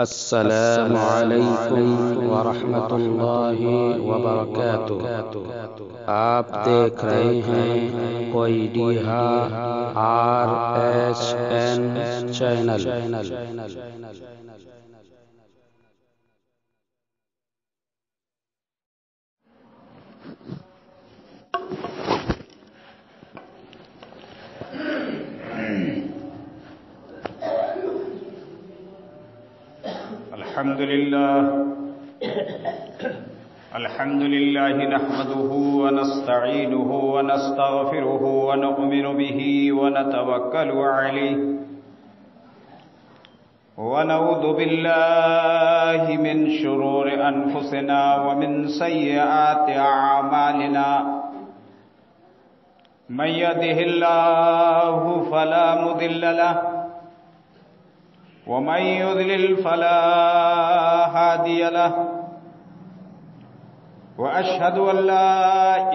السلام علیکم ورحمۃ اللہ وبرکاتہ۔ آپ دیکھ رہے ہیں کوئی RSN چینل۔ الحمد لله نحمده ونستعينه ونستغفره ونؤمن به ونتوكل عليه ونعوذ بالله من شرور أنفسنا ومن سيئات أعمالنا من يهده الله فلا مضل له ومن يضلل فلا هادي له وأشهد أن لا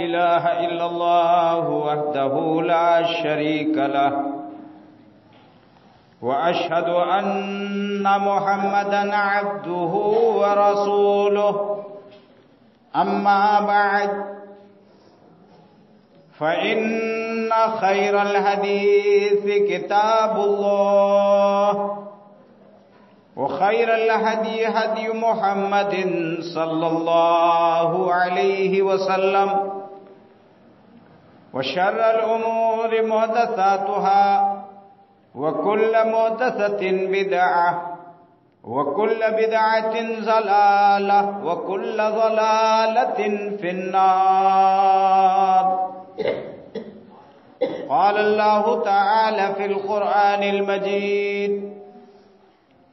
إله إلا الله وحده لا شريك له وأشهد أن محمدا عبده ورسوله أما بعد فإن خير الحديث كتاب الله وخير الهدي هدي محمد صلى الله عليه وسلم وشر الأمور محدثاتها وكل محدثة بدعة وكل بدعة ضلالة وكل ضلالة في النار. قال الله تعالى في القرآن المجيد: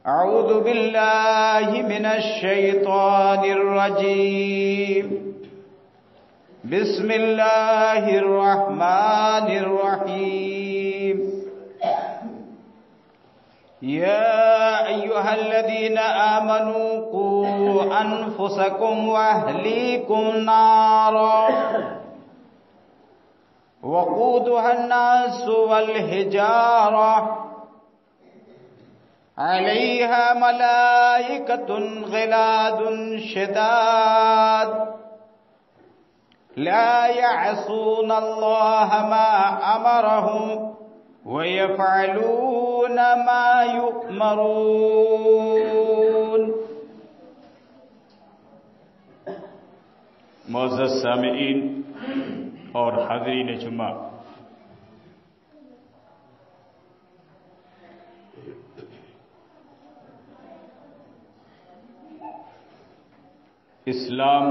أعوذ بالله من الشيطان الرجيم. بسم الله الرحمن الرحيم. يا أيها الذين آمنوا قوا أنفسكم وأهليكم نارا وقودها الناس والحجارة عليها ملائكة غلاظ شداد لا يعصون الله ما أمرهم ويفعلون ما يؤمرون. معزز سامعین اور حاضرین جمعہ، اسلام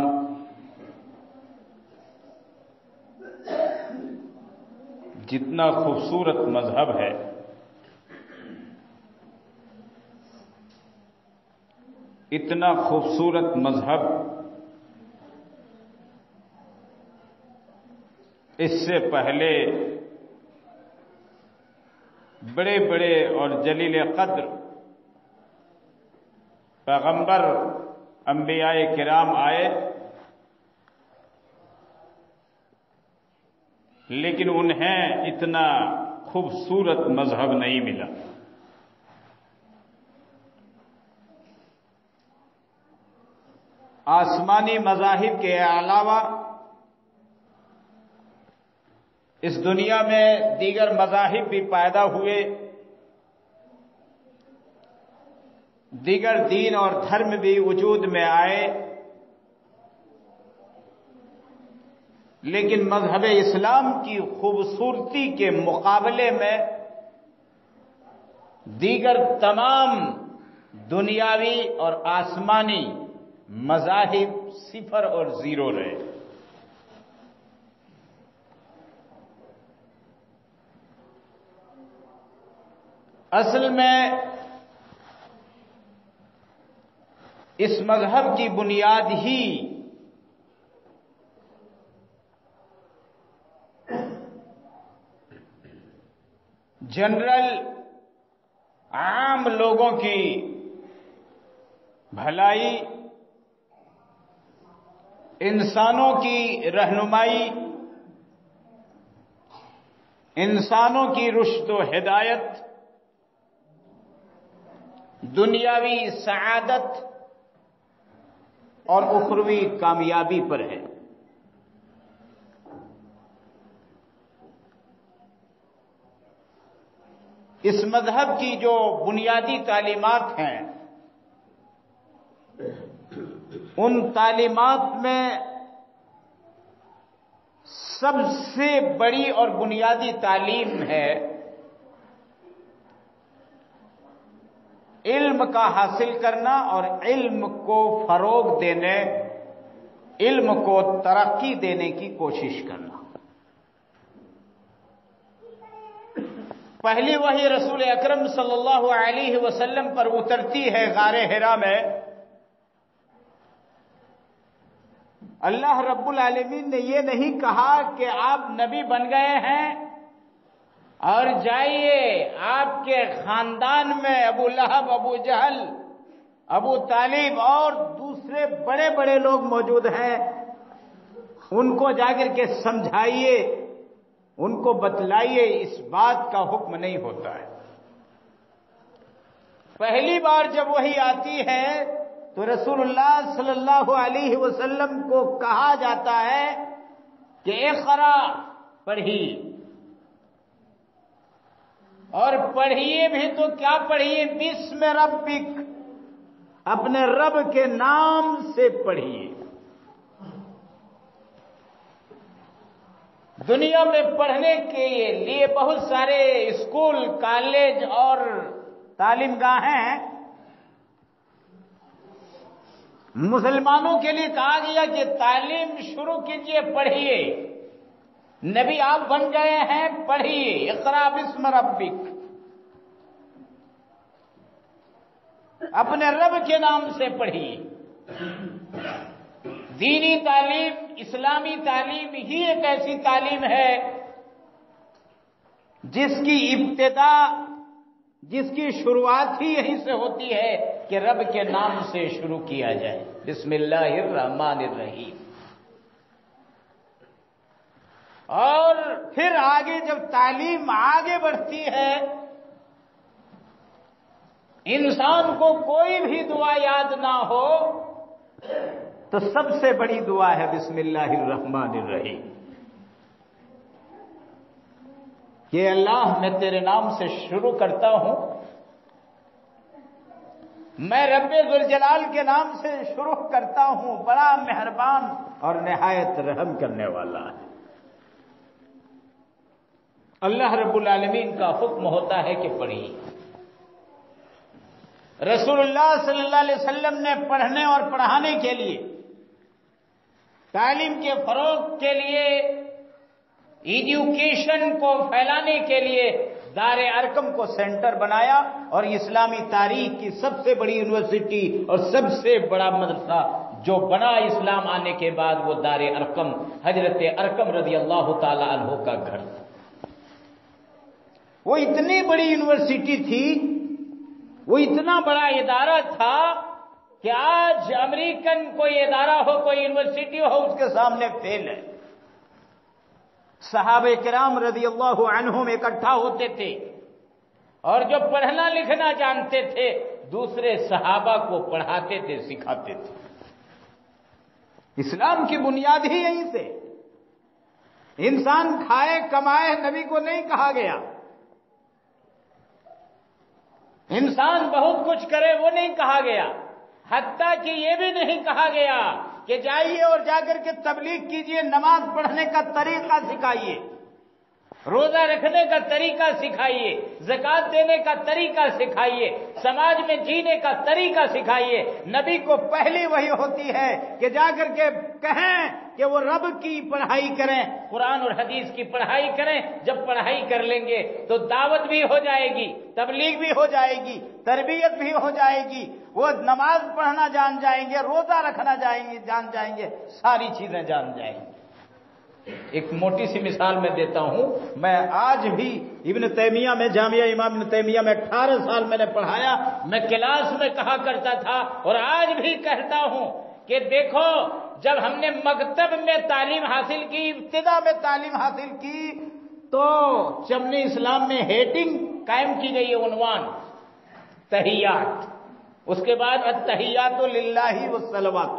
جتنا خوبصورت مذہب ہے، اتنا خوبصورت مذہب اس سے پہلے بڑے بڑے اور جلیل قدر پیغمبر انبیاء کرام آئے، لیکن انہیں اتنا خوبصورت مذہب نہیں ملا۔ آسمانی مذاہب کے علاوہ اس دنیا میں دیگر مذاہب بھی پیدا ہوئے، دیگر دین اور دھرم بھی وجود میں آئے، لیکن مذہب اسلام کی خوبصورتی کے مقابلے میں دیگر تمام دنیاوی اور آسمانی مذاہب صفر اور زیرو رہے۔ اصل میں اس مذہب کی بنیاد ہی جنرل عام لوگوں کی بھلائی، انسانوں کی رہنمائی، انسانوں کی رشد و ہدایت، دنیاوی سعادت اور اخروی کامیابی پر ہے۔ اس مذہب کی جو بنیادی تعلیمات ہیں، ان تعلیمات میں سب سے بڑی اور بنیادی تعلیم ہے علم کا حاصل کرنا اور علم کو فروغ دینے، علم کو ترقی دینے کی کوشش کرنا۔ پہلی وحی رسول اکرم صلی اللہ علیہ وسلم پر اترتی ہے غار حرا میں۔ اللہ رب العالمین نے یہ نہیں کہا کہ آپ نبی بن گئے ہیں اور جائیے آپ کے خاندان میں ابو لہب، ابو جہل، ابو طالب اور دوسرے بڑے بڑے لوگ موجود ہیں، ان کو جا کر کے سمجھائیے، ان کو بتلائیے۔ اس بات کا حکم نہیں ہوتا ہے۔ پہلی بار جب وحی آتی ہے تو رسول اللہ صلی اللہ علیہ وسلم کو کہا جاتا ہے کہ اقرا، پڑھیے، اور پڑھیے بھی تو کیا پڑھیے؟ بسم ربک، اپنے رب کے نام سے پڑھیے۔ دنیا میں پڑھنے کے لیے بہت سارے اسکول، کالج اور تعلیم گاہیں ہیں۔ مسلمانوں کے لیے کہا گیا کہ تعلیم شروع کیجئے، پڑھیے، نبی آپ بن گئے ہیں، پڑھیے، اقرا بسم ربک، اپنے رب کے نام سے پڑھیے۔ دینی تعلیم، اسلامی تعلیم ہی ایک ایسی تعلیم ہے جس کی ابتدا، جس کی شروعات ہی یہیں سے ہوتی ہے کہ رب کے نام سے شروع کیا جائے، بسم اللہ الرحمن الرحیم۔ اور پھر آگے جب تعلیم آگے بڑھتی ہے، انسان کو کوئی بھی دعا یاد نہ ہو تو سب سے بڑی دعا ہے بسم اللہ الرحمن الرحیم، کہ اللہ میں تیرے نام سے شروع کرتا ہوں، میں رب ذوالجلال کے نام سے شروع کرتا ہوں، بڑا مہربان اور نہایت رحم کرنے والا ہے۔ اللہ رب العالمین کا حکم ہوتا ہے کہ پڑھیے۔ رسول اللہ صلی اللہ علیہ وسلم نے پڑھنے اور پڑھانے کے لیے، تعلیم کے فروغ کے لیے، ایجوکیشن کو پھیلانے کے لیے دار ارقم کو سینٹر بنایا، اور اسلامی تاریخ کی سب سے بڑی یونیورسٹی اور سب سے بڑا مدرسہ جو بنا اسلام آنے کے بعد، وہ دار ارقم، حضرت ارقم رضی اللہ تعالی عنہ کا گھر تھا۔ وہ اتنی بڑی یونیورسٹی تھی، وہ اتنا بڑا ادارہ تھا کہ آج امریکن کوئی ادارہ ہو، کوئی یونیورسٹی ہو، اس کے سامنے فیل ہے۔ صحابہ کرام رضی اللہ عنہم اکٹھا ہوتے تھے، اور جو پڑھنا لکھنا جانتے تھے دوسرے صحابہ کو پڑھاتے تھے، سکھاتے تھے۔ اسلام کی بنیاد ہی یہیں سے۔ انسان کھائے کمائے نبی کو نہیں کہا گیا، انسان بہت کچھ کرے وہ نہیں کہا گیا، حتیٰ کہ یہ بھی نہیں کہا گیا کہ جائیے اور جا کر کے تبلیغ کیجئے، نماز پڑھنے کا طریقہ سکھائیے، روزہ رکھنے کا طریقہ سکھائیے، زکوٰۃ دینے کا طریقہ سکھائیے، سماج میں جینے کا طریقہ سکھائیے۔ نبی کو پہلی وحی ہوتی ہے کہ جا کر کے کہیں کہ وہ رب کی پڑھائی کریں، قرآن اور حدیث کی پڑھائی کریں۔ جب پڑھائی کر لیں گے تو دعوت بھی ہو جائے گی، تبلیغ بھی ہو جائے گی، تربیت بھی ہو جائے گی، وہ نماز پڑھنا جان جائیں گے، روزہ رکھنا جان جائیں گے، ساری چیزیں جان جائیں گے۔ ایک موٹی سی مثال میں دیتا ہوں، میں آج بھی ابن تیمیہ میں، جامعہ امام ابن تیمیہ میں 18 سال میں نے پڑھایا، میں کلاس میں کہا کرتا تھا اور آج بھی کہتا ہوں کہ دیکھو، جب ہم نے مکتب میں تعلیم حاصل کی، ابتدا میں تعلیم حاصل کی، تو چمن اسلام میں ہیڈنگ قائم کی گئی ہے، عنوان تحیات، اس کے بعد التحیات للہ والصلوات،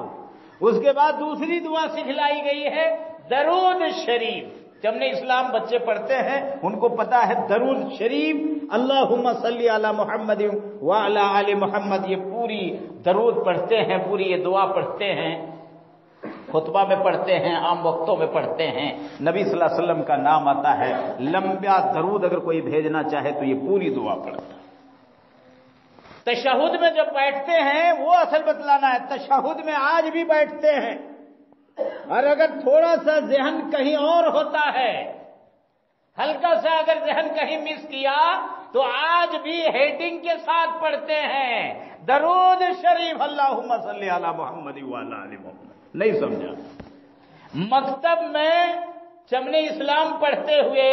اس کے بعد دوسری دعا سکھلائی گئی ہے درود شریف۔ جب نے اسلام بچے پڑھتے ہیں ان کو پتا ہے درود شریف، اللہم صلی علی محمد وعلی آل محمد، یہ پوری درود پڑھتے ہیں، پوری یہ دعا پڑھتے ہیں، خطبہ میں پڑھتے ہیں، عام وقتوں میں پڑھتے ہیں، نبی صلی اللہ علیہ وسلم کا نام آتا ہے، لمبا درود اگر کوئی بھیجنا چاہے تو یہ پوری دعا پڑھتا ہے۔ تشہد میں جب بیٹھتے ہیں وہ اصل بتلانا ہے، تشہد میں آج بھی بیٹھتے ہیں، اور اگر تھوڑا سا ذہن کہیں اور ہوتا ہے، ہلکا سا اگر ذہن کہیں مس کیا تو آج بھی ہیڈنگ کے ساتھ پڑھتے ہیں درود شریف اللہم صلی علی محمد وعلی آل محمد۔ نہیں سمجھا؟ مکتب میں چمن اسلام پڑھتے ہوئے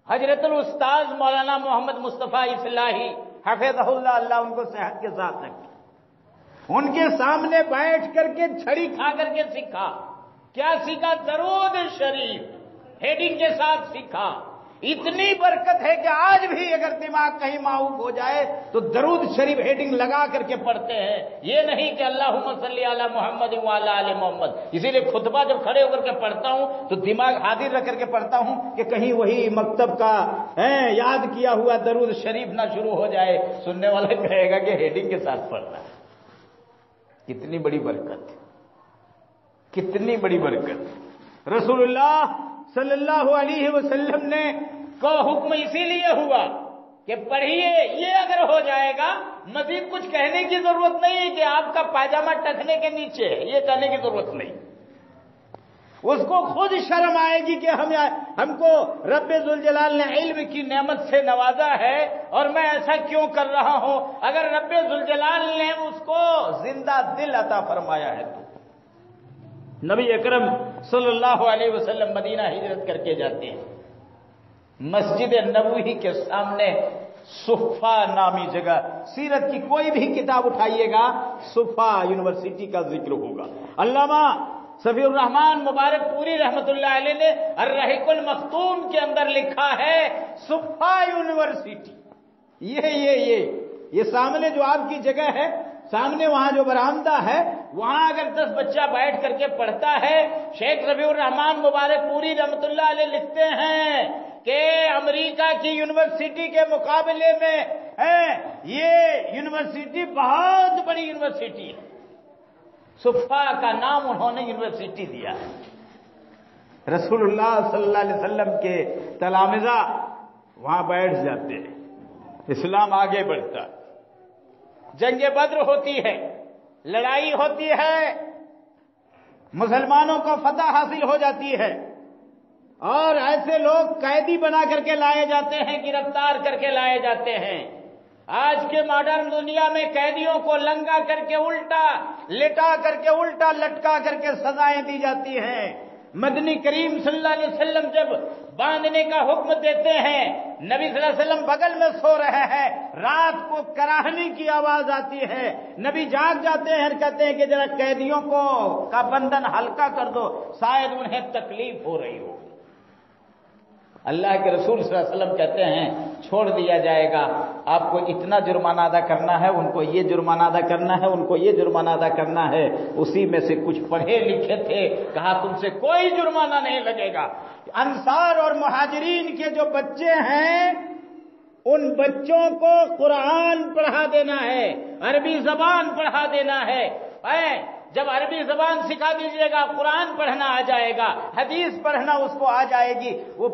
حضرت الاستاذ مولانا محمد مصطفیٰ اصلاحی حفظہ اللہ، اللہ ان کو صحت کے ساتھ رکھے، ان کے سامنے بیٹھ کر کے چھڑی کھا کر کے سیکھا۔ کیا سیکھا؟ درود شریف ہیڈنگ کے ساتھ سیکھا۔ اتنی برکت ہے کہ آج بھی اگر دماغ کہیں معوف ہو جائے تو درود شریف ہیڈنگ لگا کر کے پڑھتے ہیں، یہ نہیں کہ اللہم صلی علی محمد وعلی آل محمد۔ اسی لیے خطبہ جب کھڑے ہو کر کے پڑھتا ہوں تو دماغ حاضر رکھ کر کے پڑھتا ہوں کہ کہیں وہی مکتب کا یاد کیا ہوا درود شریف نہ شروع ہو جائے، سننے والا کہے گا کہ ہیڈنگ کے ساتھ پڑھ رہا ہے۔ کتنی بڑی برکت، کتنی بڑی برکت۔ رسول اللہ صلی اللہ علیہ وسلم نے کو حکم اسی لیے ہوا کہ پڑھیے، یہ اگر ہو جائے گا مزید کچھ کہنے کی ضرورت نہیں ہے کہ آپ کا پاجامہ ٹکنے کے نیچے ہے، یہ کہنے کی ضرورت نہیں۔ اس کو خود شرم آئے گی کہ ہم کو رب ذوالجلال نے علم کی نعمت سے نوازا ہے اور میں ایسا کیوں کر رہا ہوں۔ اگر رب ذوالجلال نے اس کو زندہ دل عطا فرمایا ہے تو نبی اکرم صلی اللہ علیہ وسلم مدینہ ہجرت کر کے جاتے ہیں، مسجد نبوی کے سامنے صفا نامی جگہ، سیرت کی کوئی بھی کتاب اٹھائیے گا صفا یونیورسٹی کا ذکر ہوگا۔ علامہ صفی الرحمان مبارک پوری رحمت اللہ علیہ نے الرحیق المختوم کے اندر لکھا ہے صفا یونیورسٹی، یہ سامنے جو آپ کی جگہ ہے، سامنے وہاں جو برآمدہ ہے، وہاں اگر 10 بچہ بیٹھ کر کے پڑھتا ہے، شیخ رفیع الرحمان مبارک پوری رحمت اللہ علیہ لکھتے ہیں کہ امریکہ کی یونیورسٹی کے مقابلے میں یہ یونیورسٹی بہت بڑی یونیورسٹی ہے۔ صفا کا نام انہوں نے یونیورسٹی دیا ہے۔ رسول اللہ صلی اللہ علیہ وسلم کے تلامذہ وہاں بیٹھ جاتے ہیں، اسلام آگے بڑھتا، جنگ بدر ہوتی ہے، لڑائی ہوتی ہے، مسلمانوں کو فتح حاصل ہو جاتی ہے، اور ایسے لوگ قیدی بنا کر کے لائے جاتے ہیں، گرفتار کر کے لائے جاتے ہیں۔ آج کے ماڈرن دنیا میں قیدیوں کو لنگا کر کے الٹا لٹا کر کے الٹا لٹکا کر کے سزائیں دی جاتی ہیں۔ مدنی کریم صلی اللہ علیہ وسلم جب باندھنے کا حکم دیتے ہیں، نبی صلی اللہ علیہ وسلم بغل میں سو رہے ہیں، رات کو کراہنے کی آواز آتی ہے، نبی جاگ جاتے ہیں، کہتے ہیں کہ ذرا قیدیوں کو کا بندھن ہلکا کر دو، شاید انہیں تکلیف ہو رہی ہو۔ اللہ کے رسول صلی اللہ علیہ وسلم کہتے ہیں چھوڑ دیا جائے گا، آپ کو اتنا جرمانہ ادا کرنا ہے، ان کو یہ جرمانہ ادا کرنا ہے، ان کو یہ جرمانہ ادا کرنا ہے۔ اسی میں سے کچھ پڑھے لکھے تھے، کہا تم سے کوئی جرمانہ نہیں لگے گا۔ انصار اور مہاجرین کے جو بچے ہیں ان بچوں کو قرآن پڑھا دینا ہے، عربی زبان پڑھا دینا ہے۔ جب عربی زبان سکھا دیجئے گا، قرآن پڑھنا آ جائے گا، حدیث پڑھنا اس کو آ جائے گی، وہ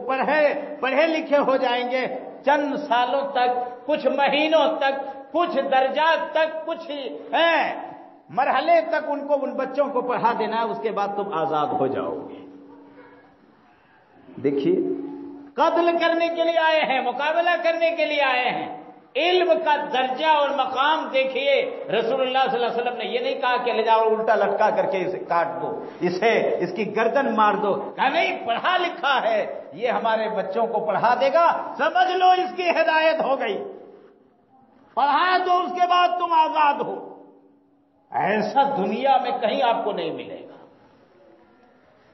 پڑھے لکھے ہو جائیں گے۔ چند سالوں تک، کچھ مہینوں تک، کچھ درجات تک، کچھ مرحلے تک ان بچوں کو پڑھا دینا ہے، اس کے بعد تم آزاد ہو جاؤ گے۔ دیکھیے، قتل کرنے کے لیے آئے ہیں، مقابلہ کرنے کے لیے آئے ہیں، علم کا درجہ اور مقام دیکھیے۔ رسول اللہ صلی اللہ علیہ وسلم نے یہ نہیں کہا کہ لے جاؤ الٹا لٹکا کر کے اسے کاٹ دو، اس کی گردن مار دو، کہا نہیں، پڑھا لکھا ہے، یہ ہمارے بچوں کو پڑھا دے گا، سمجھ لو اس کی ہدایت ہو گئی، پڑھا دو، اس کے بعد تم آزاد ہو۔ ایسا دنیا میں کہیں آپ کو نہیں ملے گا،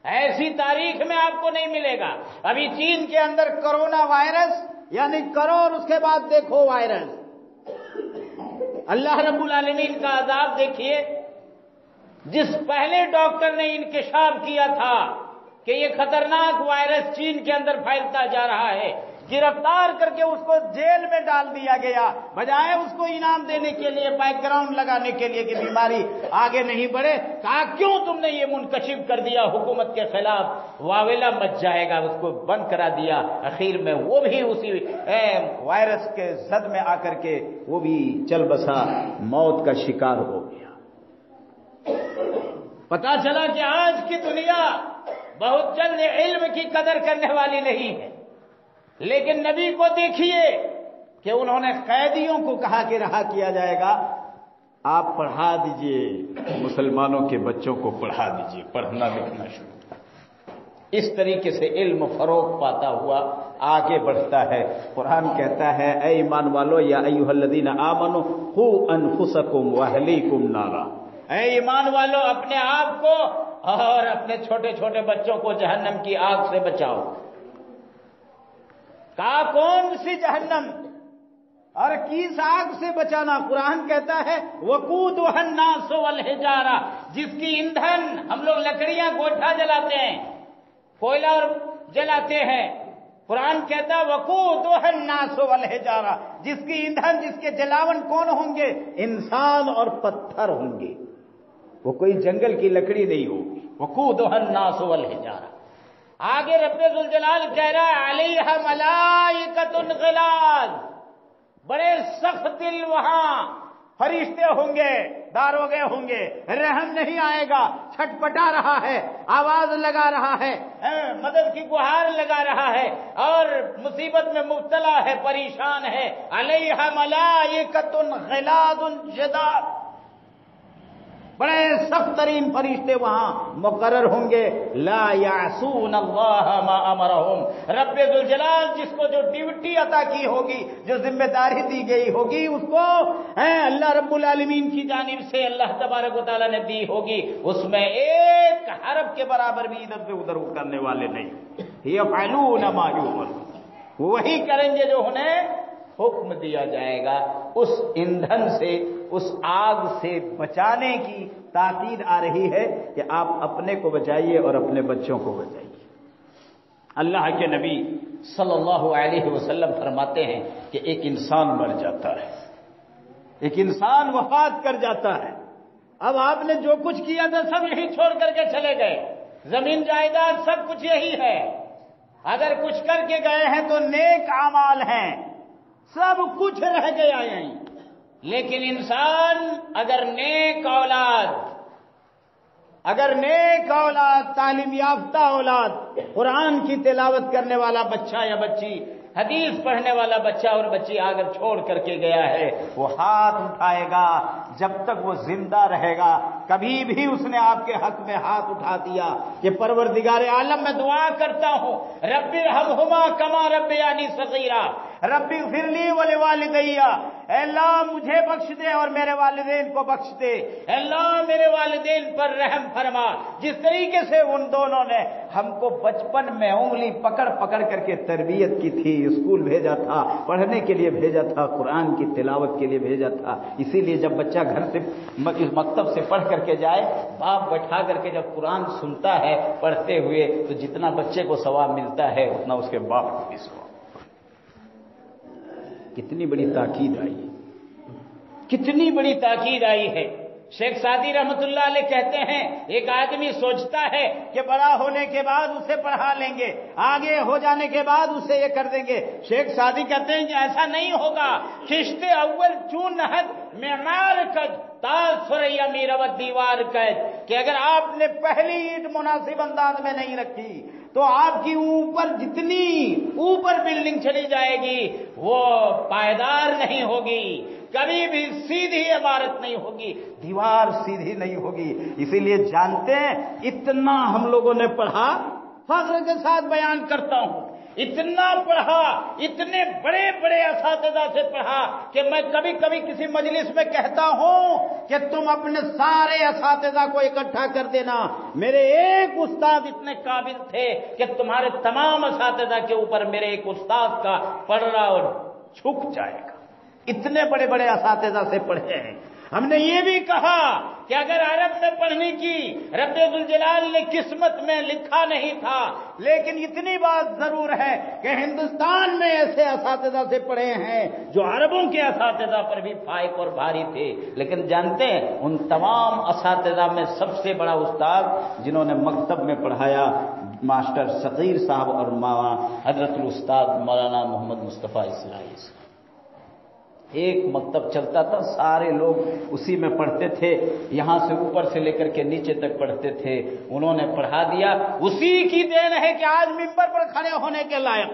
ایسی تاریخ میں آپ کو نہیں ملے گا۔ ابھی چین کے اندر کرونا وائرس، یعنی کرو اور اس کے بعد دیکھو وائرس، اللہ رب العالمین کا عذاب دیکھیے، جس پہلے ڈاکٹر نے انکشاف کیا تھا کہ یہ خطرناک وائرس چین کے اندر پھیلتا جا رہا ہے، گرفتار کر کے اس کو جیل میں ڈال دیا گیا، بجائے اس کو انعام دینے کے لیے، بیک گراؤنڈ لگانے کے لیے کہ بیماری آگے نہیں بڑھے، کہا کیوں تم نے یہ منکشف کر دیا حکومت کے خلاف، واویلا مچ جائے گا، اس کو بند کرا دیا۔ اخیر میں وہ بھی اسی وائرس کے زد میں آ کر کے وہ بھی چل بسا موت کا شکار ہو گیا۔ پتا چلا کہ آج کی دنیا بہت جلد علم کی قدر کرنے والی نہیں ہے، لیکن نبی کو دیکھیے کہ انہوں نے قیدیوں کو کہا کہ رہا کیا جائے گا، آپ پڑھا دیجئے، مسلمانوں کے بچوں کو پڑھا دیجئے، پڑھنا لکھنا شروع۔ اس طریقے سے علم فروغ پاتا ہوا آگے بڑھتا ہے۔ قرآن کہتا ہے اے ایمان والو یا ایھا الذین آمنوا قوا انفسکم واہلیکم نارا، اے ایمان والو اپنے آپ کو اور اپنے چھوٹے چھوٹے بچوں کو جہنم کی آگ سے بچاؤ۔ کہا کون سی جہنم اور کس آگ سے بچانا؟ قرآن کہتا ہے وقودھا الناس والحجارہ، جس کی ایندھن ہم لوگ لکڑیاں گوٹھا جلاتے ہیں، کوئلہ اور جلاتے ہیں، قرآن کہتا ہے وقودھا الناس والحجارہ، جس کی ایندھن، جس کے جلاون کون ہوں گے؟ انسان اور پتھر ہوں گے، وہ کوئی جنگل کی لکڑی نہیں ہوگی۔ وقودھا الناس والحجارہ۔ آگے رب ذوالجلال کہہ رہا ہے علیہا ملائکۃ غلاظ، بڑے سخت دل وہاں فرشتے ہوں گے، داروغے ہوں گے، رحم نہیں آئے گا، چھٹپٹا رہا ہے، آواز لگا رہا ہے، مدد کی گہار لگا رہا ہے، اور مصیبت میں مبتلا ہے، پریشان ہے۔ علیہا ملائکۃ غلاظ شداد، بڑے سخت ترین فرشتے وہاں مقرر ہوں گے۔ لا یعصون اللہ ما امرہم، رب ذوالجلال جس کو جو ڈیوٹی عطا کی ہوگی، جو ذمہ داری دی گئی ہوگی، اس کو اللہ رب العالمین کی جانب سے اللہ تبارک و تعالیٰ نے دی ہوگی، اس میں ایک حرف کے برابر بھی ادھر سے ادھر کرنے والے نہیں۔ یفعلون ما یؤمرون، وہی کریں گے جو انہیں حکم دیا جائے گا۔ اس ایندھن سے، اس آگ سے بچانے کی تاکید آ رہی ہے کہ آپ اپنے کو بچائیے اور اپنے بچوں کو بچائیے۔ اللہ کے نبی صلی اللہ علیہ وسلم فرماتے ہیں کہ ایک انسان مر جاتا ہے، ایک انسان وفات کر جاتا ہے، اب آپ نے جو کچھ کیا تھا سب یہی چھوڑ کر کے چلے گئے، زمین جائیداد سب کچھ یہی ہے، اگر کچھ کر کے گئے ہیں تو نیک اعمال ہیں، سب کچھ رہ گیا یہیں۔ لیکن انسان اگر نیک اولاد، تعلیم یافتہ اولاد، قرآن کی تلاوت کرنے والا بچہ یا بچی، حدیث پڑھنے والا بچہ اور بچی اگر چھوڑ کر کے گیا ہے، وہ ہاتھ اٹھائے گا جب تک وہ زندہ رہے گا۔ کبھی بھی اس نے آپ کے حق میں ہاتھ اٹھا دیا کہ پروردگار عالم میں دعا کرتا ہوں رب ارحمہما کما ربیانی صغیرا، رب اغفر لی ولوالدی، اے اللہ مجھے بخش دے اور میرے والدین کو بخش دے، اے اللہ میرے والدین پر رحم فرما۔ جس طریقے سے ان دونوں نے ہم کو بچپن میں انگلی پکڑ پکڑ کر کے تربیت کی تھی، اسکول بھیجا تھا، پڑھنے کے لیے بھیجا تھا، قرآن کی تلاوت کے لیے بھیجا تھا۔ اسی لیے جب بچہ گھر سے مکتب سے پڑھ کر کے جائے، باپ بٹھا کر کے جب قرآن سنتا ہے پڑھتے ہوئے، تو جتنا بچے کو ثواب ملتا ہے اتنا اس کے باپ کو بھی ثواب۔ کتنی بڑی تاکید آئی، کتنی بڑی تاکید آئی ہے۔ شیخ سعدی رحمت اللہ علیہ کہتے ہیں ایک آدمی سوچتا ہے کہ بڑا ہونے کے بعد اسے پڑھا لیں گے، آگے ہو جانے کے بعد اسے یہ کر دیں گے۔ شیخ سعدی کہتے ہیں کہ ایسا نہیں ہوگا۔ خشت اول چون نہد معمار کج تاج سریا میراوت دیوار کج، کہ اگر آپ نے پہلی اینٹ مناسب انداز میں نہیں رکھی تو آپ کی اوپر جتنی اوپر بلڈنگ چلی جائے گی وہ پائیدار نہیں ہوگی، کبھی بھی سیدھی عمارت نہیں ہوگی، دیوار سیدھی نہیں ہوگی۔ اسی لیے جانتے ہیں اتنا ہم لوگوں نے پڑھا، فخر کے ساتھ بیان کرتا ہوں، اتنا پڑھا، اتنے بڑے بڑے اساتذہ سے پڑھا کہ میں کبھی کبھی کسی مجلس میں کہتا ہوں کہ تم اپنے سارے اساتذہ کو اکٹھا کر دینا، میرے ایک استاد اتنے قابل تھے کہ تمہارے تمام اساتذہ کے اوپر میرے ایک استاد کا پڑھنا اور جھک جائے گا۔ اتنے بڑے بڑے اساتذہ سے پڑھے ہیں. ہم نے یہ بھی کہا کہ اگر عرب میں پڑھنے کی رب ذوالجلال نے قسمت میں لکھا نہیں تھا، لیکن اتنی بات ضرور ہے کہ ہندوستان میں ایسے اساتذہ سے پڑھے ہیں جو عربوں کے اساتذہ پر بھی فائق اور بھاری تھے. لیکن جانتے ہیں ان تمام اساتذہ میں سب سے بڑا استاد جنہوں نے مکتب میں پڑھایا ماسٹر صغیر صاحب اور حضرت الاستاد مولانا محمد مصطفیٰ اصلاحی صاحب. ایک مکتب چلتا تھا، سارے لوگ اسی میں پڑھتے تھے، یہاں سے اوپر سے لے کر کے نیچے تک پڑھتے تھے. انہوں نے پڑھا دیا. اسی کی دین ہے کہ آج ممبر پر کھڑے ہونے کے لائق،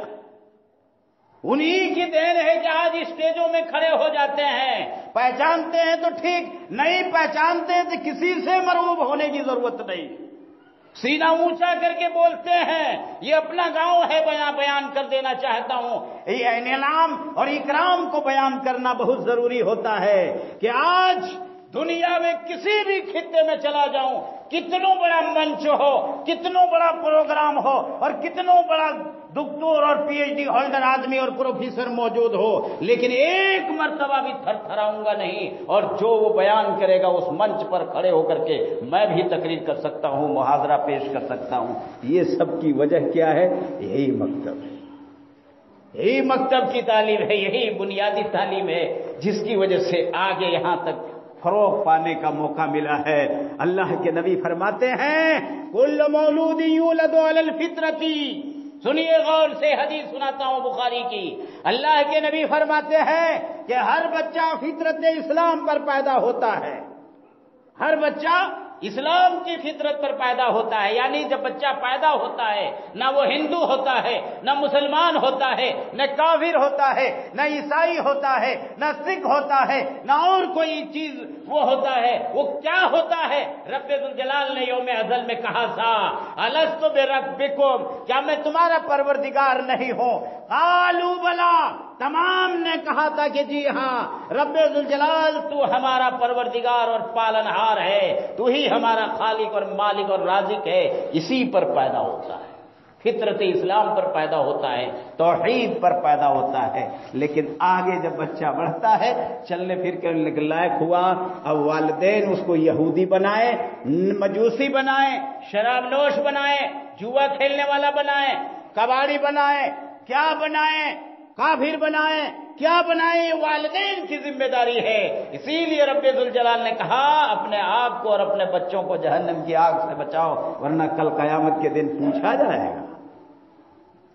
انہی کی دین ہے کہ آج اسٹیجوں میں کھڑے ہو جاتے ہیں. پہچانتے ہیں تو ٹھیک، نہیں پہچانتے ہیں تو کسی سے مرعوب ہونے کی ضرورت نہیں. سینہ اونچا کر کے بولتے ہیں. یہ اپنا گاؤں ہے، بیان کر دینا چاہتا ہوں. یہ انعام اور اکرام کو بیان کرنا بہت ضروری ہوتا ہے کہ آج دنیا میں کسی بھی خطے میں چلا جاؤں، کتنوں بڑا منچ ہو، کتنوں بڑا پروگرام ہو اور کتنوں بڑا دکتور اور پی ایچ ڈی ہولڈر آدمی اور پروفیسر موجود ہو، لیکن ایک مرتبہ بھی تھر تھراؤں گا نہیں. اور جو وہ بیان کرے گا اس منچ پر کھڑے ہو کر کے میں بھی تقریر کر سکتا ہوں، محاضرہ پیش کر سکتا ہوں. یہ سب کی وجہ کیا ہے؟ یہی مکتب ہے، یہی مکتب کی تعلیم ہے، یہی بنیادی تعلیم ہے جس کی وجہ سے آگے یہاں تک فروغ پانے کا موقع ملا ہے. اللہ کے نبی فرماتے ہیں کل مولود یولد علی الفطرۃ. سنیے غور سے، حدیث سناتا ہوں بخاری کی. اللہ کے نبی فرماتے ہیں کہ ہر بچہ فطرت اسلام پر پیدا ہوتا ہے. ہر بچہ اسلام کی فطرت پر پیدا ہوتا ہے. یعنی جب بچہ پیدا ہوتا ہے نہ وہ ہندو ہوتا ہے، نہ مسلمان ہوتا ہے، نہ کافر ہوتا ہے، نہ عیسائی ہوتا ہے، نہ سکھ ہوتا ہے، نہ اور کوئی چیز وہ ہوتا ہے. وہ کیا ہوتا ہے؟ رب ذوالجلال نے یوم ازل میں کہا تھا الست بربکم، کیا میں تمہارا پروردگار نہیں ہوں؟ قالوا بلا، تمام نے کہا تھا کہ جی ہاں رب ذوالجلال تو ہمارا پروردگار اور پالنہار ہے، تو ہی ہمارا خالق اور مالک اور رازق ہے. اسی پر پیدا ہوتا ہے، فطرت اسلام پر پیدا ہوتا ہے، توحید پر پیدا ہوتا ہے. لیکن آگے جب بچہ بڑھتا ہے، چلنے پھر کے لائق ہوا، اب والدین اس کو یہودی بنائے، مجوسی بنائے، شراب نوش بنائے، جوا کھیلنے والا بنائے، کباڑی بنائے، کیا بنائے، کافر بنائے، کیا بنائے، یہ والدین کی ذمہ داری ہے. اسی لیے رب ذوالجلال نے کہا اپنے آپ کو اور اپنے بچوں کو جہنم کی آگ سے بچاؤ، ورنہ کل قیامت کے دن پوچھا جائے گا.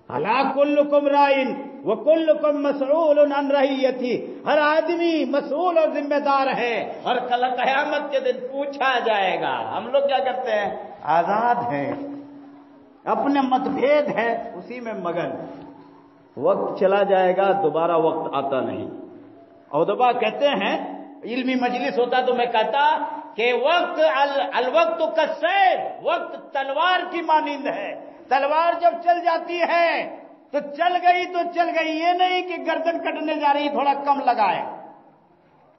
الا کلکم رائن وکلکم مسئول عن رعیتہ، ہر آدمی مسئول اور ذمہ دار ہے اور کل قیامت کے دن پوچھا جائے گا. ہم لوگ کیا کرتے ہیں؟ آزاد ہیں، اپنے متبھید ہے اسی میں مگن. وقت چلا جائے گا، دوبارہ وقت آتا نہیں. ادبا کہتے ہیں، علمی مجلس ہوتا تو میں کہتا کہ وقت الوقت کالسیف، وقت تلوار کی مانند ہے. تلوار جب چل جاتی ہے تو چل گئی تو چل گئی. یہ نہیں کہ گردن کٹنے جا رہی تھوڑا کم لگائے،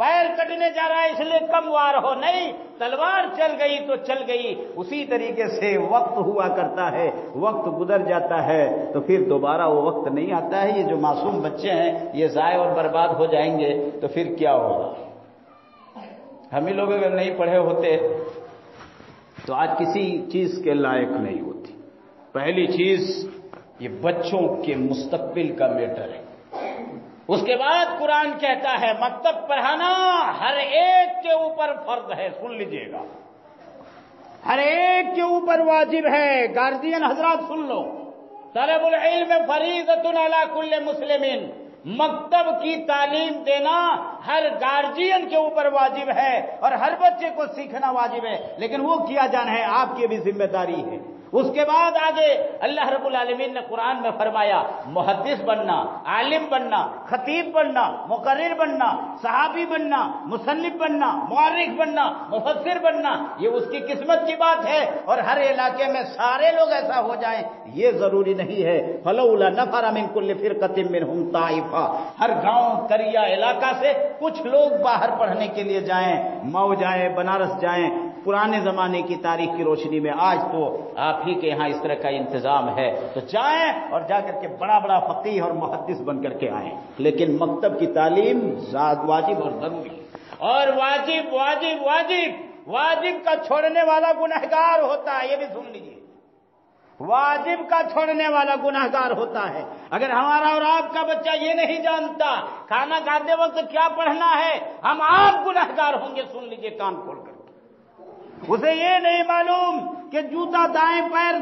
پیر کٹنے جا رہا ہے اس لیے کم وار ہو، نہیں، تلوار چل گئی تو چل گئی. اسی طریقے سے وقت ہوا کرتا ہے، وقت گزر جاتا ہے تو پھر دوبارہ وہ وقت نہیں آتا ہے. یہ جو معصوم بچے ہیں یہ ضائع اور برباد ہو جائیں گے تو پھر کیا ہوگا؟ ہم ہی لوگ اگر نہیں پڑھے ہوتے تو آج کسی چیز کے لائق نہیں ہوتی. پہلی چیز یہ بچوں کے مستقبل کا میٹر ہے. اس کے بعد قرآن کہتا ہے مکتب پڑھانا ہر ایک کے اوپر فرض ہے. سن لیجئے گا، ہر ایک کے اوپر واجب ہے. گارجین حضرات سن لو، طالب العلم فریضۃ علی کل مسلم، مکتب کی تعلیم دینا ہر گارجین کے اوپر واجب ہے اور ہر بچے کو سیکھنا واجب ہے. لیکن وہ کیا جانا ہے، آپ کی بھی ذمہ داری ہے. اس کے بعد آگے اللہ رب العالمین نے قرآن میں فرمایا محدث بننا، عالم بننا، خطیب بننا، مقرر بننا، صحابی بننا، مصنف بننا، مورخ بننا، مفسر بننا، یہ اس کی قسمت کی بات ہے. اور ہر علاقے میں سارے لوگ ایسا ہو جائیں یہ ضروری نہیں ہے. فلولا نفر من کل فرقۃ منهم طائفہ، ہر گاؤں قریہ علاقہ سے کچھ لوگ باہر پڑھنے کے لیے جائیں، مئو جائیں، بنارس جائیں، پرانے زمانے کی تاریخ کی روشنی میں آج تو آپ ہی کے یہاں اس طرح کا انتظام ہے تو جائیں اور جا کر کے بڑا بڑا فقیہ اور محدث بن کر کے آئیں، لیکن مکتب کی تعلیم واجب اور ضروری ہے، اور واجب واجب واجب واجب کا چھوڑنے والا گنہگار ہوتا ہے، یہ بھی سن لیجیے، واجب کا چھوڑنے والا گنہگار ہوتا ہے۔ اگر ہمارا اور آپ کا بچہ یہ نہیں جانتا کھانا کھاتے وقت کیا پڑھنا ہے، ہم آپ گنہگار ہوں گے، سن لیجئے کان کھول کر۔ اسے یہ نہیں معلوم کہ جوتا دائیں پیر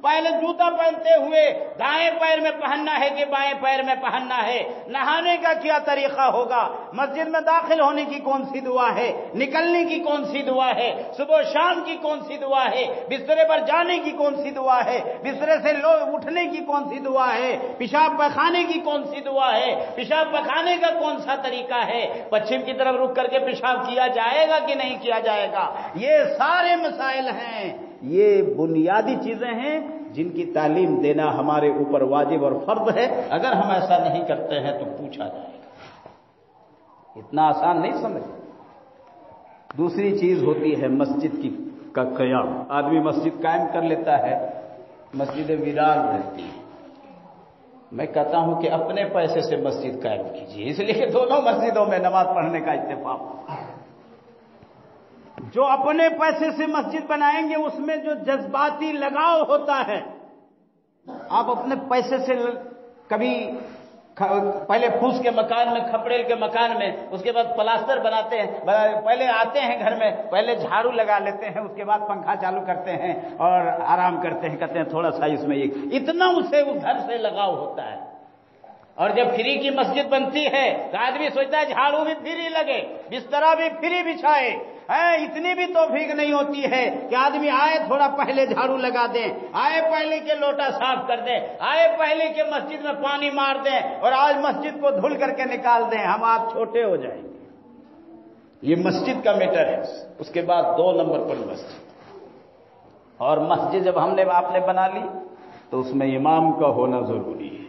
پہلے جوتا پہنتے ہوئے دائیں پیر میں پہننا ہے کہ بائیں پیر میں پہننا ہے، نہانے کا کیا طریقہ ہوگا، مسجد میں داخل ہونے کی کون سی دعا ہے، نکلنے کی کون سی دعا ہے، صبح و شام کی کون سی دعا ہے، بسترے پر جانے کی کون سی دعا ہے، بسترے سے اٹھنے کی کون سی دعا ہے، پیشاب پخانے کی کون سی دعا ہے، پیشاب پخانے کا کون سا طریقہ ہے، پچھم کی طرف رک کر کے پیشاب کیا جائے گا کہ نہیں کیا جائے گا، یہ سارے مسائل ہیں، یہ بنیادی چیزیں ہیں جن کی تعلیم دینا ہمارے اوپر واجب اور فرض ہے۔ اگر ہم ایسا نہیں کرتے ہیں تو پوچھا جائے گا، اتنا آسان نہیں سمجھ۔ دوسری چیز ہوتی ہے مسجد کا قیام، آدمی مسجد قائم کر لیتا ہے، مسجد ویران رہتی ہے۔ میں کہتا ہوں کہ اپنے پیسے سے مسجد قائم کیجیے، اس لیے کہ دونوں مسجدوں میں نماز پڑھنے کا اتفاق ہے۔ جو اپنے پیسے سے مسجد بنائیں گے اس میں جو جذباتی لگاؤ ہوتا ہے، آپ اپنے پیسے سے کبھی پہلے پھوس کے مکان میں، کھپڑیل کے مکان میں، اس کے بعد پلاسٹر بناتے ہیں، پہلے آتے ہیں گھر میں، پہلے جھاڑو لگا لیتے ہیں، اس کے بعد پنکھا چالو کرتے ہیں اور آرام کرتے ہیں، کہتے ہیں تھوڑا سا اس میں اتنا اسے گھر سے لگاؤ ہوتا ہے۔ اور جب فری کی مسجد بنتی ہے تو آدمی سوچتا ہے جھاڑو بھی فری لگے، بسترا بھی فری بچھائے، اتنی بھی توفیق نہیں ہوتی ہے کہ آدمی آئے تھوڑا پہلے جھاڑو لگا دیں، آئے پہلے کے لوٹا صاف کر دیں، آئے پہلے کے مسجد میں پانی مار دیں اور آج مسجد کو دھل کر کے نکال دیں، ہم آپ چھوٹے ہو جائیں گے۔ یہ مسجد کا میٹر ہے۔ اس کے بعد 2 نمبر پر مسجد، اور مسجد جب آپ نے بنا لی تو اس میں امام کا ہونا ضروری ہے،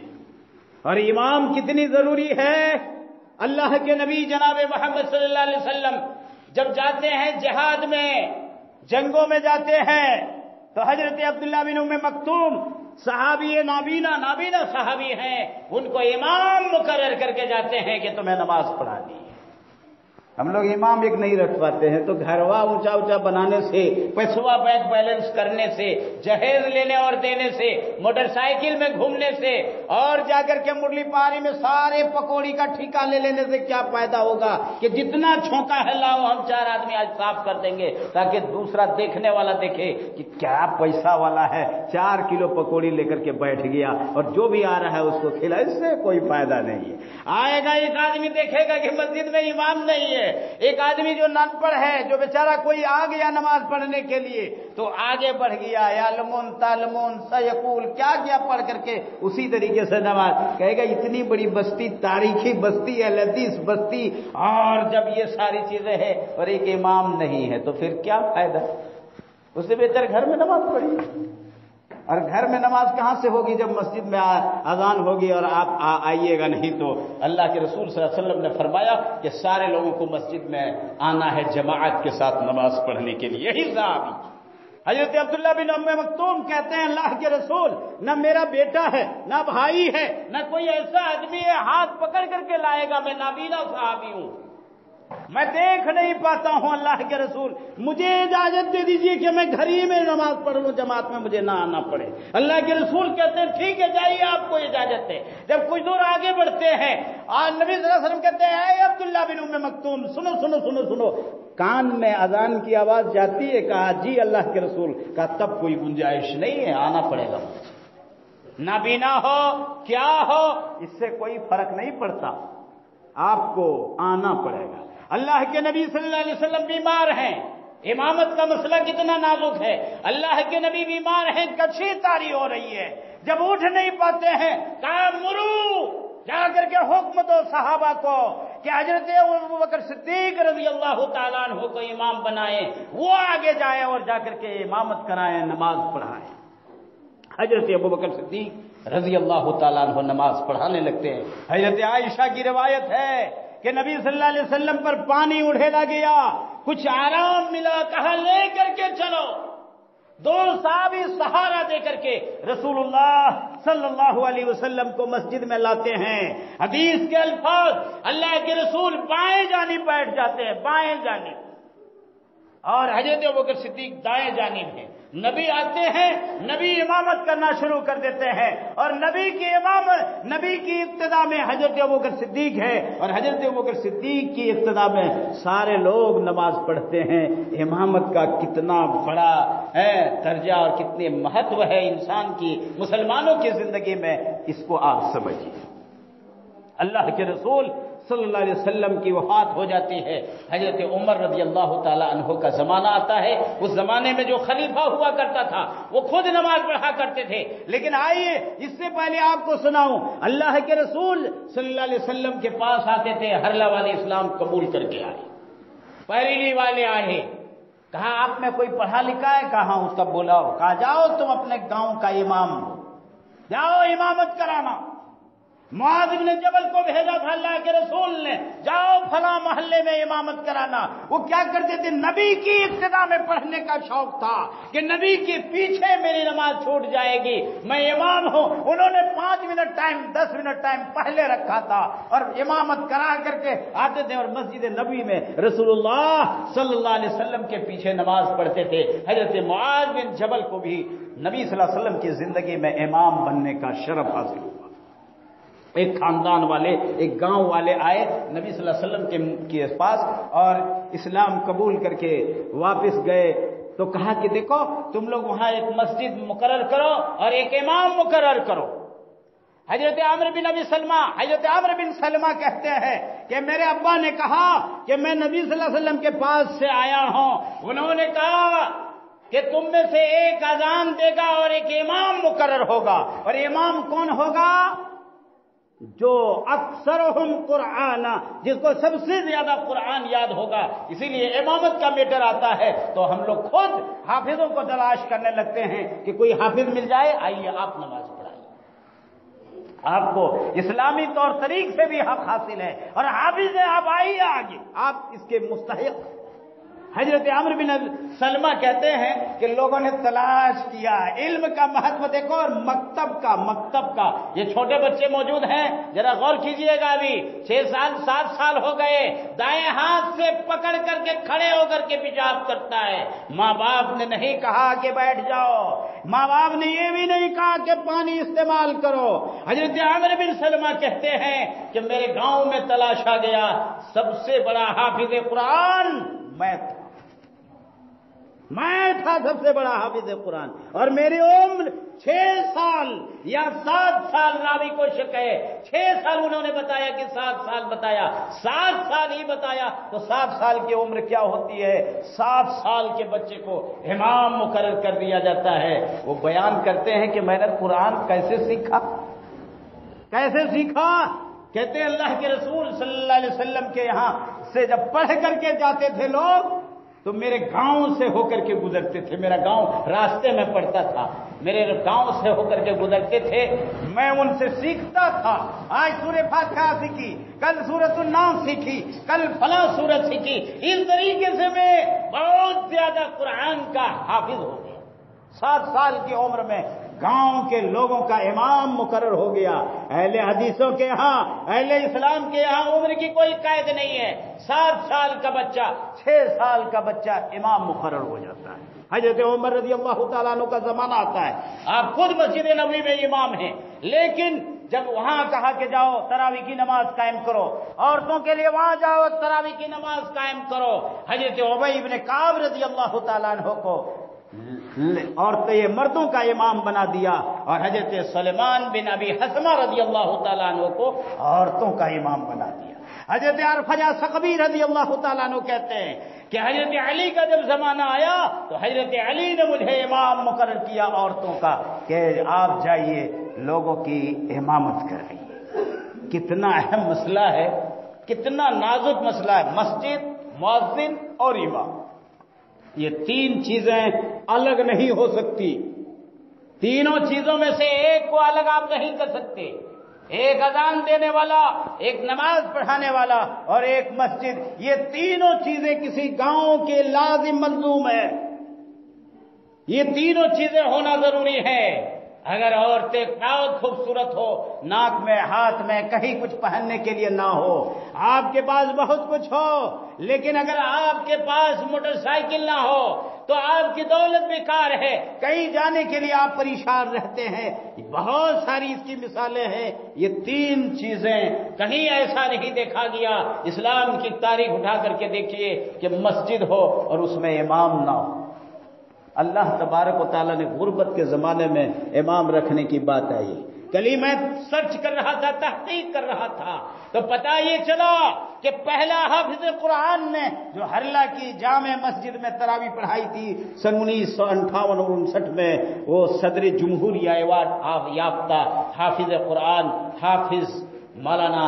اور امام کتنی ضروری ہے۔ اللہ کے نبی جناب محمد صلی اللہ علیہ وسلم جب جاتے ہیں جہاد میں، جنگوں میں جاتے ہیں تو حضرت عبداللہ بن ام مکتوم صحابی نابینا صحابی ہیں، ان کو امام مقرر کر کے جاتے ہیں کہ تمہیں نماز پڑھانی ہے۔ ہم لوگ امام ایک نہیں رکھ پاتے ہیں تو گھروا اونچا اونچا بنانے سے، پیسوا بینک بیلنس کرنے سے، جہیز لینے اور دینے سے، موٹر سائیکل میں گھومنے سے، اور جا کر کے مرلی پاری میں سارے پکوڑی کا ٹھیکہ لے لینے سے کیا فائدہ ہوگا کہ جتنا چھونکا ہے لاؤ ہم 4 آدمی آج صاف کر دیں گے، تاکہ دوسرا دیکھنے والا دیکھے کہ کیا پیسہ والا ہے، 4 کلو پکوڑی لے کر کے بیٹھ گیا اور جو بھی آ رہا ہے اس کو کھلا، اس سے کوئی فائدہ نہیں ہے۔ آئے گا ایک آدمی دیکھے گا کہ مسجد میں امام نہیں ہے، ایک آدمی جو نان پڑھ ہے، جو بیچارہ کوئی آ گیا نماز پڑھنے کے لیے تو آگے بڑھ گیا، یعلمون تعلمون سیقول کیا پڑھ کر کے اسی طریقے سے نماز کہے گا۔ اتنی بڑی بستی، تاریخی بستی ہے، لذیذ بستی، اور جب یہ ساری چیزیں ہیں اور ایک امام نہیں ہے تو پھر کیا فائدہ؟ اس سے بہتر گھر میں نماز پڑھی۔ اور گھر میں نماز کہاں سے ہوگی جب مسجد میں اذان ہوگی اور آپ آئیے گا نہیں تو؟ اللہ کے رسول صلی اللہ علیہ وسلم نے فرمایا کہ سارے لوگوں کو مسجد میں آنا ہے جماعت کے ساتھ نماز پڑھنے کے لیے، یہی صحابی حضرت عبداللہ بن ام مکتوم کہتے ہیں اللہ کے رسول، نہ میرا بیٹا ہے، نہ بھائی ہے، نہ کوئی ایسا آدمی ہے ہاتھ پکڑ کر کے لائے گا، میں نابینا صحابی ہوں، میں دیکھ نہیں پاتا ہوں، اللہ کے رسول مجھے اجازت دے دیجئے کہ میں گھر ہی میں نماز پڑھ لوں، جماعت میں مجھے نہ آنا پڑے۔ اللہ کے رسول کہتے ہیں ٹھیک ہے جائیے، آپ کو اجازت ہے۔ جب کچھ دور آگے بڑھتے ہیں نبی صلی اللہ علیہ وسلم کہتے ہیں اے عبداللہ بن ام مکتوم سنو سنو سنو سنو، کان میں اذان کی آواز جاتی ہے؟ کہا جی اللہ کے رسول۔ کہا تب کوئی گنجائش نہیں ہے، آنا پڑے گا، نابینا ہو کیا ہو اس سے کوئی فرق نہیں پڑتا، آپ کو آنا پڑے گا۔ اللہ کے نبی صلی اللہ علیہ وسلم بیمار ہیں، امامت کا مسئلہ کتنا نازک ہے، اللہ کے نبی بیمار ہیں، کچھی تاری ہو رہی ہے، جب اٹھ نہیں پاتے ہیں کہا مرو، جا کر کے حکم دو صحابہ کو کہ حضرت ابوبکر صدیق رضی اللہ تعالیٰ عنہ کو امام بنائیں، وہ آگے جائیں اور جا کر کے امامت کرائیں، نماز پڑھائیں۔ حضرت ابوبکر صدیق رضی اللہ تعالیٰ عنہ نماز پڑھانے لگتے ہیں۔ حضرت عائشہ کی روایت ہے کہ کہ نبی صلی اللہ علیہ وسلم پر پانی اڑھیلا گیا، کچھ آرام ملا، کہا لے کر کے چلو۔ دو صحابی سہارا دے کر کے رسول اللہ صلی اللہ علیہ وسلم کو مسجد میں لاتے ہیں۔ حدیث کے الفاظ، اللہ کے رسول بائیں جانب بیٹھ جاتے ہیں، بائیں جانب، اور حضرت ابوبکر صدیق دائیں جانب ہیں۔ نبی آتے ہیں، نبی امامت کرنا شروع کر دیتے ہیں، اور نبی کی ابتدا میں حضرت ابوبکر صدیق ہے، اور حضرت ابوبکر صدیق کی ابتدا میں سارے لوگ نماز پڑھتے ہیں۔ امامت کا کتنا بڑا ہے درجہ اور کتنے مہتو ہے انسان کی، مسلمانوں کی زندگی میں، اس کو آپ سمجھیے۔ اللہ کے رسول صلی اللہ علیہ وسلم کی وفات ہو جاتی ہے، حضرت عمر رضی اللہ تعالی عنہ کا زمانہ آتا ہے۔ اس زمانے میں جو خلیفہ ہوا کرتا تھا وہ خود نماز پڑھا کرتے تھے، لیکن آئیے اس سے پہلے آپ کو سناؤں، اللہ کے رسول صلی اللہ علیہ وسلم کے پاس آتے تھے، حرلہ والے اسلام قبول کر کے آئے، بریلی والے آئے، کہا آپ میں کوئی پڑھا لکھا ہے؟ کہاں اس کا بلاؤ، کہا جاؤ تم اپنے گاؤں کا امام ہو، جاؤ امامت کرانا۔ معاذ بن جبل کو بھیجا تھا اللہ کے رسول نے، جاؤ فلاں محلے میں امامت کرانا۔ وہ کیا کرتے تھے؟ نبی کی ابتدا میں پڑھنے کا شوق تھا کہ نبی کے پیچھے میری نماز چھوٹ جائے گی، میں امام ہوں۔ انہوں نے 5 منٹ ٹائم، 10 منٹ ٹائم پہلے رکھا تھا، اور امامت کرا کر کے آتے تھے، اور مسجد نبی میں رسول اللہ صلی اللہ علیہ وسلم کے پیچھے نماز پڑھتے تھے۔ حضرت معاذ بن جبل کو بھی نبی صلی اللہ علیہ وسلم کی زندگی میں امام بننے کا شرف حاصل ہوا۔ ایک خاندان والے، ایک گاؤں والے آئے نبی صلی اللہ علیہ وسلم کے پاس اور اسلام قبول کر کے واپس گئے، تو کہا کہ دیکھو تم لوگ وہاں ایک مسجد مقرر کرو اور ایک امام مقرر کرو۔ حضرت عمرو بن سلمہ کہتے ہیں کہ میرے ابا نے کہا کہ میں نبی صلی اللہ علیہ وسلم کے پاس سے آیا ہوں، انہوں نے کہا کہ تم میں سے ایک اذان دے گا اور ایک امام مقرر ہوگا، اور امام کون ہوگا؟ جو اکثرہم قرآن، جس کو سب سے زیادہ قرآن یاد ہوگا۔ اسی لیے امامت کا میٹر آتا ہے تو ہم لوگ خود حافظوں کو تلاش کرنے لگتے ہیں کہ کوئی حافظ مل جائے، آئیے آپ نماز پڑھائیے، آپ کو اسلامی طور طریق سے بھی حق حاصل ہے، اور حافظ ہے، آپ آئیے آگے، آپ اس کے مستحق۔ حضرت عمرو بن سلمہ کہتے ہیں کہ لوگوں نے تلاش کیا، علم کا مہتو دیکھو، اور مکتب کا یہ چھوٹے بچے موجود ہیں، ذرا غور کیجئے گا، ابھی 6 سال 7 سال ہو گئے، دائیں ہاتھ سے پکڑ کر کے کھڑے ہو کر کے پیشاب کرتا ہے۔ ماں باپ نے نہیں کہا کہ بیٹھ جاؤ، ماں باپ نے یہ بھی نہیں کہا کہ پانی استعمال کرو۔ حضرت عمرو بن سلمہ کہتے ہیں کہ میرے گاؤں میں تلاشا گیا، سب سے بڑا حافظ قرآن میں تھا سب سے بڑا حافظ قرآن، اور میری عمر 6 سال یا 7 سال، راوی کو شک ہے 6 سال انہوں نے بتایا کہ 7 سال بتایا، 7 سال ہی بتایا، تو 7 سال کی عمر کیا ہوتی ہے؟ 7 سال کے بچے کو امام مقرر کر دیا جاتا ہے۔ وہ بیان کرتے ہیں کہ میں نے قرآن کیسے سیکھا؟ کہتے ہیں اللہ کے رسول صلی اللہ علیہ وسلم کے یہاں سے جب پڑھ کر کے جاتے تھے لوگ، تو میرے گاؤں سے ہو کر کے گزرتے تھے، میرا گاؤں راستے میں پڑتا تھا، میرے گاؤں سے ہو کر کے گزرتے تھے، میں ان سے سیکھتا تھا۔ آج سورہ فاتحہ سیکھی، کل سورۃ الناس سیکھی، کل فلاں سورت سیکھی، اس طریقے سے میں بہت زیادہ قرآن کا حافظ ہو گیا۔ 7 سال کی عمر میں گاؤں کے لوگوں کا امام مقرر ہو گیا۔ اہل حدیثوں کے ہاں، اہل اسلام کے یہاں عمر کی کوئی قید نہیں ہے، 7 سال کا بچہ، 6 سال کا بچہ امام مقرر ہو جاتا ہے۔ حضرت عمر رضی اللہ تعالیٰ عنہ کا زمانہ آتا ہے، آپ خود مسجد نبوی میں امام ہیں، لیکن جب وہاں کہا کہ جاؤ تراویح کی نماز قائم کرو، عورتوں کے لیے وہاں جاؤ تراویح کی نماز قائم کرو، حضرت ابی بن کعب رضی اللہ تعالیٰ عنہ کو عورتیں مردوں کا امام بنا دیا، اور حضرت سلیمان بن ابی حسمہ رضی اللہ تعالیٰ عنہ کو عورتوں کا امام بنا دیا۔ حضرت عرفجہ ثقفی رضی اللہ تعالیٰ عنہ کہتے ہیں کہ حضرت علی کا جب زمانہ آیا تو حضرت علی نے مجھے امام مقرر کیا عورتوں کا، کہ آپ جائیے لوگوں کی امامت کرائیے۔ کتنا اہم مسئلہ ہے، کتنا نازک مسئلہ ہے، مسجد، مؤذن اور امام، یہ 3 چیزیں الگ نہیں ہو سکتی، تینوں چیزوں میں سے ایک کو الگ آپ نہیں کر سکتے۔ ایک اذان دینے والا، ایک نماز پڑھانے والا اور ایک مسجد، یہ تینوں چیزیں کسی گاؤں کے لازم ملزوم ہے. یہ تینوں چیزیں ہونا ضروری ہے. اگر عورتیں بہت خوبصورت ہو، ناک میں ہاتھ میں کہیں کچھ پہننے کے لیے نہ ہو، آپ کے پاس بہت کچھ ہو، لیکن اگر آپ کے پاس موٹر سائیکل نہ ہو تو آپ کی دولت بیکار ہے، کہیں جانے کے لیے آپ پریشان رہتے ہیں. بہت ساری اس کی مثالیں ہیں. یہ تین چیزیں کہیں ایسا نہیں دیکھا گیا. اسلام کی تاریخ اٹھا کر کے دیکھیے کہ مسجد ہو اور اس میں امام نہ ہو. اللہ تبارک و تعالیٰ نے غربت کے زمانے میں امام رکھنے کی بات آئی. کل میں سرچ کر رہا تھا، تحقیق کر رہا تھا، تو پتہ یہ چلا کہ پہلا حافظ قرآن نے جو حرلہ کی جامع مسجد میں تراویح پڑھائی تھی سن 1958 اور 59 میں، وہ صدر جمہوریہ ایوارڈ یافتہ حافظ قرآن حافظ مولانا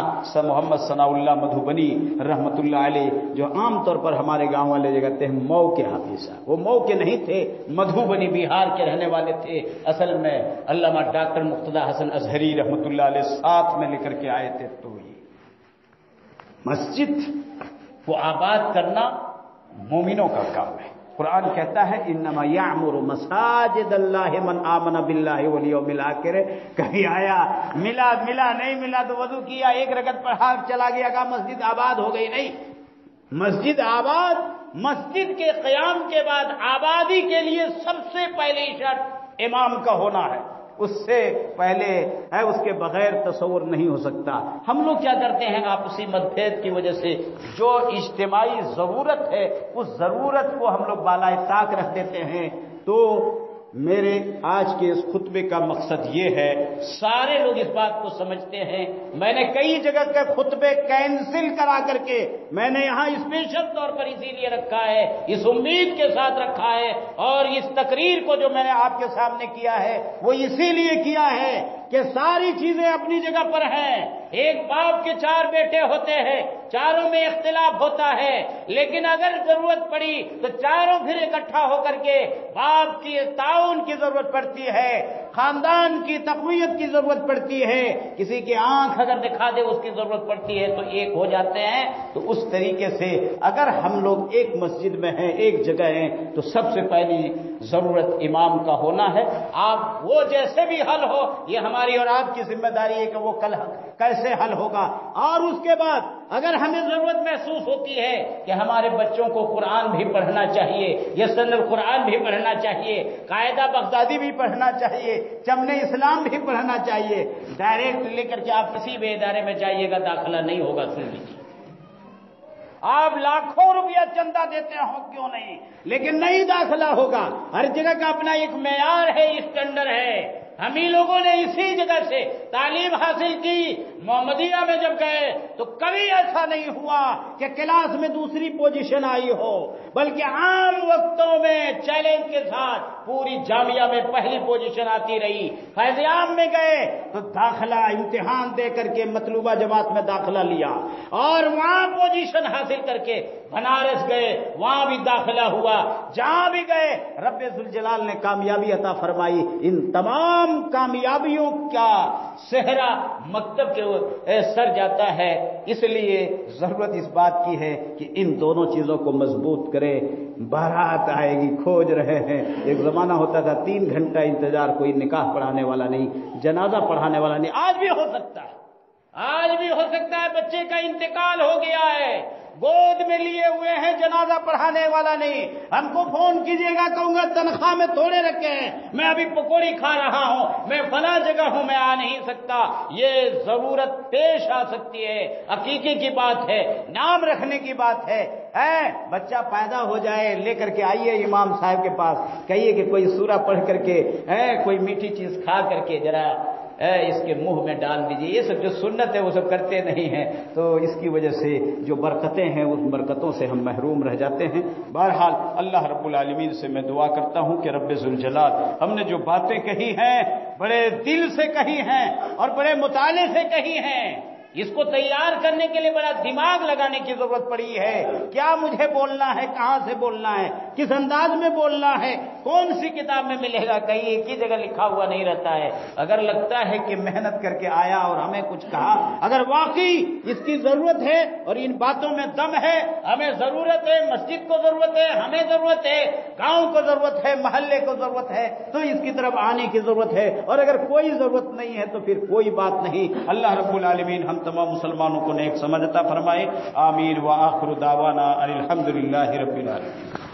محمد ثناء اللہ مدھوبنی رحمۃ اللہ علیہ، جو عام طور پر ہمارے گاؤں والے جو کہتے ہیں مئو کے حافظ صاحب. وہ مئو کے نہیں تھے، مدھوبنی بہار کے رہنے والے تھے. اصل میں علامہ ڈاکٹر مقتدی حسن ازہری رحمۃ اللہ علیہ ساتھ میں لے کر کے آئے تھے. تو یہ مسجد کو آباد کرنا مومنوں کا کام ہے. قرآن کہتا ہے انما یعمر مساجد اللہ من آمن باللہ والیوم الآخر. کہیں آیا ملا نہیں ملا تو وضو کیا، ایک رکعت پڑھا چلا گیا، کہا مسجد آباد ہو گئی. نہیں، مسجد آباد، مسجد کے قیام کے بعد آبادی کے لیے سب سے پہلی شرط امام کا ہونا ہے. اس سے پہلے ہے، اس کے بغیر تصور نہیں ہو سکتا. ہم لوگ کیا کرتے ہیں آپسی متبھید کی وجہ سے جو اجتماعی ضرورت ہے اس ضرورت کو ہم لوگ بالائے طاق رکھ دیتے ہیں. تو میرے آج کے اس خطبے کا مقصد یہ ہے، سارے لوگ اس بات کو سمجھتے ہیں. میں نے کئی جگہ کے خطبے کینسل کرا کر کے میں نے یہاں اسپیشل طور پر اسی لیے رکھا ہے، اس امید کے ساتھ رکھا ہے، اور اس تقریر کو جو میں نے آپ کے سامنے کیا ہے وہ اسی لیے کیا ہے کہ ساری چیزیں اپنی جگہ پر ہیں. ایک باپ کے 4 بیٹے ہوتے ہیں، چاروں میں اختلاف ہوتا ہے، لیکن اگر ضرورت پڑی تو چاروں پھر اکٹھا ہو کر کے باپ کی تعاون کی ضرورت پڑتی ہے، خاندان کی تقویت کی ضرورت پڑتی ہے، کسی کی آنکھ اگر دکھا دے اس کی ضرورت پڑتی ہے تو ایک ہو جاتے ہیں. تو اس طریقے سے اگر ہم لوگ ایک مسجد میں ہیں، ایک جگہ ہیں، تو سب سے پہلی ضرورت امام کا ہونا ہے. آپ وہ جیسے بھی حل ہو، یہ ہماری اور آپ کی ذمہ داری ہے کہ وہ کل کیسے حل ہوگا. اور اس کے بعد اگر ہمیں ضرورت محسوس ہوتی ہے کہ ہمارے بچوں کو قرآن بھی پڑھنا چاہیے، یسن القرآن بھی پڑھنا چاہیے، قاعدہ بغدادی بھی پڑھنا چاہیے، چمن اسلام بھی پڑھنا چاہیے، ڈائریکٹ لے کر کے آپ کسی بھی ادارے میں جائیے گا، داخلہ نہیں ہوگا. سن لیجیے، آپ لاکھوں روپیہ چندہ دیتے ہو کیوں نہیں، لیکن نہیں داخلہ ہوگا. ہر جگہ کا اپنا ایک معیار ہے، اسٹینڈرڈ ہے. ہم ہی لوگوں نے اسی جگہ سے تعلیم حاصل کی. محمدیہ میں جب گئے تو کبھی ایسا نہیں ہوا کہ کلاس میں دوسری پوزیشن آئی ہو، بلکہ عام وقتوں میں چیلنج کے ساتھ پوری جامعہ میں پہلی پوزیشن آتی رہی. فیض عام میں گئے تو داخلہ امتحان دے کر کے مطلوبہ جماعت میں داخلہ لیا، اور وہاں پوزیشن حاصل کر کے بنارس گئے، وہاں بھی داخلہ ہوا. جہاں بھی گئے رب ذوالجلال نے کامیابی عطا فرمائی. ان تمام کامیابیوں کا صحرا مکتب کے سر جاتا ہے. اس لیے ضرورت اس بات کی ہے کہ ان دونوں چیزوں کو مضبوط کرے. بارات آئے گی، کھوج رہے ہیں. ایک زمانہ ہوتا تھا 3 گھنٹہ انتظار، کوئی نکاح پڑھانے والا نہیں، جنازہ پڑھانے والا نہیں. آج بھی ہو سکتا ہے، آج بھی ہو سکتا ہے بچے کا انتقال ہو گیا ہے، گود میں لیے ہوئے ہیں، جنازہ پڑھانے والا نہیں. ہم کو فون کیجئے گا، کہوں گا تنخواہ میں تھوڑے رکھے ہیں، میں ابھی پکوڑی کھا رہا ہوں، میں فلاں جگہ ہوں، میں آ نہیں سکتا. یہ ضرورت پیش آ سکتی ہے. عقیقے کی بات ہے، نام رکھنے کی بات ہے. بچہ پیدا ہو جائے، لے کر کے آئیے امام صاحب کے پاس، کہیے کہ کوئی سورہ پڑھ کر کے کوئی میٹھی چیز کھا کر کے ذرا اس کے منہ میں ڈال دیجیے. یہ سب جو سنت ہے وہ سب کرتے نہیں ہیں، تو اس کی وجہ سے جو برکتیں ہیں اس برکتوں سے ہم محروم رہ جاتے ہیں. بہرحال اللہ رب العالمین سے میں دعا کرتا ہوں کہ رب ذوالجلال ہم نے جو باتیں کہی ہیں بڑے دل سے کہی ہیں اور بڑے مطالعے سے کہی ہیں، اس کو تیار کرنے کے لیے بڑا دماغ لگانے کی ضرورت پڑی ہے. کیا مجھے بولنا ہے، کہاں سے بولنا ہے، کس انداز میں بولنا ہے، کون سی کتاب میں ملے گا، کہیں ایک ہی جگہ لکھا ہوا نہیں رہتا ہے. اگر لگتا ہے کہ محنت کر کے آیا اور ہمیں کچھ کہا، اگر واقعی اس کی ضرورت ہے اور ان باتوں میں دم ہے، ہمیں ضرورت ہے، مسجد کو ضرورت ہے، ہمیں ضرورت ہے، گاؤں کو ضرورت ہے، محلے کو ضرورت ہے، تو اس کی طرف آنے کی ضرورت ہے. اور اگر کوئی ضرورت نہیں ہے تو پھر کوئی بات نہیں. اللہ رب العالمین ہم تمام مسلمانوں کو نیک سمجھ عطا فرمائے. آمین. وآخر دعوانا ان الحمد للہ رب العالمین.